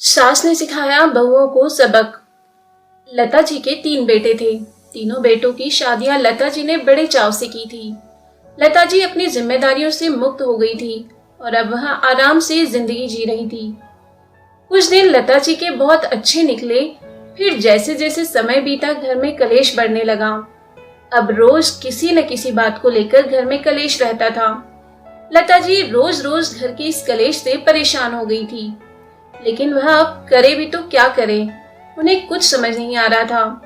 सास ने सिखाया बहुओं को सबक। लता जी के 3 बेटे थे। तीनों बेटों की शादियां लता जी ने बड़े चाव से की थी। लता जी अपनी जिम्मेदारियों से मुक्त हो गई थी और अब वह आराम से जिंदगी जी रही थी। कुछ दिन लता जी के बहुत अच्छे निकले, फिर जैसे जैसे समय बीता घर में कलेश बढ़ने लगा। अब रोज किसी न किसी बात को लेकर घर में कलेश रहता था। लता जी रोज रोज घर के इस कलेश से परेशान हो गई थी, लेकिन वह अब करे भी तो क्या करे, उन्हें कुछ समझ नहीं आ रहा था।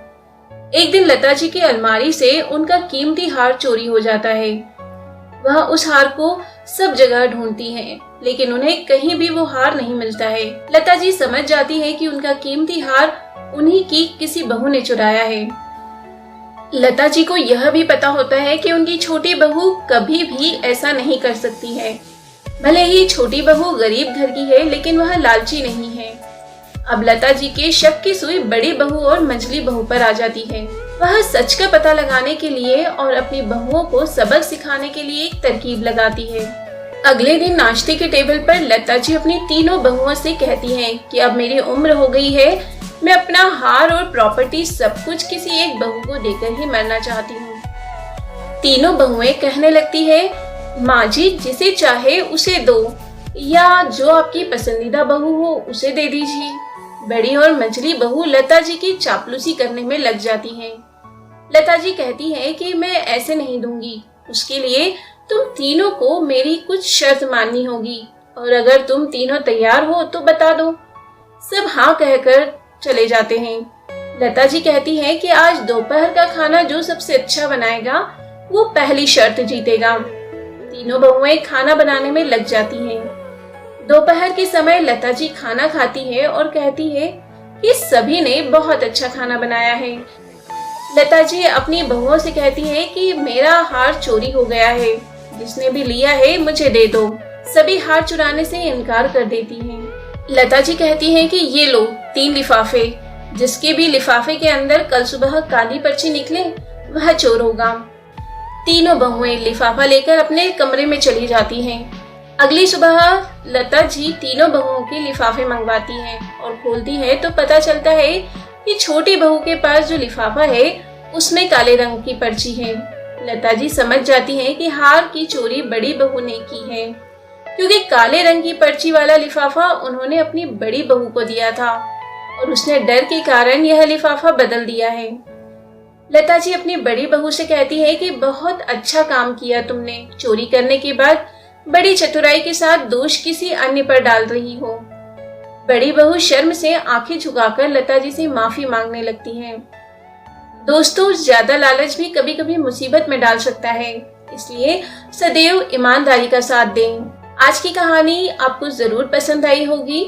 एक दिन लता जी की अलमारी से उनका कीमती हार चोरी हो जाता है। वह उस हार को सब जगह ढूंढती हैं, लेकिन उन्हें कहीं भी वो हार नहीं मिलता है। लता जी समझ जाती है कि उनका कीमती हार उन्हीं की किसी बहू ने चुराया है। लता जी को यह भी पता होता है कि उनकी छोटी बहू कभी भी ऐसा नहीं कर सकती है। भले ही छोटी बहू गरीब घर की है, लेकिन वह लालची नहीं है। अब लता जी के शक की सुई बड़ी बहू और मंझली बहू पर आ जाती है। वह सच का पता लगाने के लिए और अपनी बहुओं को सबक सिखाने के लिए एक तरकीब लगाती है। अगले दिन नाश्ते के टेबल पर लता जी अपनी तीनों बहुओं से कहती हैं कि अब मेरी उम्र हो गई है, मैं अपना हार और प्रॉपर्टी सब कुछ किसी एक बहू को देकर ही मरना चाहती हूँ। तीनों बहुएं कहने लगती है, माँ जी जिसे चाहे उसे दो, या जो आपकी पसंदीदा बहू हो उसे दे दीजिए। बड़ी और मंझली बहू लता जी की चापलूसी करने में लग जाती हैं। लता जी कहती है कि मैं ऐसे नहीं दूंगी, उसके लिए तुम तीनों को मेरी कुछ शर्त माननी होगी, और अगर तुम तीनों तैयार हो तो बता दो। सब हाँ कहकर चले जाते हैं। लता जी कहती है कि आज दोपहर का खाना जो सबसे अच्छा बनाएगा वो पहली शर्त जीतेगा। तीनों बहुएं खाना बनाने में लग जाती हैं। दोपहर के समय लता जी खाना खाती है और कहती है कि सभी ने बहुत अच्छा खाना बनाया है। लता जी अपनी बहुओं से कहती है कि मेरा हार चोरी हो गया है, जिसने भी लिया है मुझे दे दो। सभी हार चुराने से इनकार कर देती हैं। लता जी कहती है कि ये लो 3 लिफाफे, जिसके भी लिफाफे के अंदर कल सुबह काली पर्ची निकले वह चोर होगा। तीनों बहुएं लिफाफा लेकर अपने कमरे में चली जाती हैं। अगली सुबह लता जी तीनों बहुओं के लिफाफे मंगवाती हैं और खोलती है तो पता चलता है कि छोटी बहू के पास जो लिफाफा है उसमें काले रंग की पर्ची है। लता जी समझ जाती हैं कि हार की चोरी बड़ी बहू ने की है, क्योंकि काले रंग की पर्ची वाला लिफाफा उन्होंने अपनी बड़ी बहू को दिया था और उसने डर के कारण यह लिफाफा बदल दिया है। लता जी अपनी बड़ी बहू से कहती है कि बहुत अच्छा काम किया तुमने, चोरी करने के बाद बड़ी चतुराई के साथ दोष किसी अन्य पर डाल रही हो। बड़ी बहू शर्म से आंखें झुकाकर लता जी से माफी मांगने लगती है। दोस्तों, ज्यादा लालच भी कभी कभी मुसीबत में डाल सकता है, इसलिए सदैव ईमानदारी का साथ दें। आज की कहानी आपको जरूर पसंद आई होगी।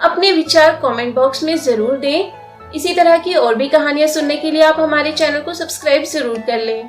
अपने विचार कमेंट बॉक्स में जरूर दें। इसी तरह की और भी कहानियां सुनने के लिए आप हमारे चैनल को सब्सक्राइब जरूर कर लें।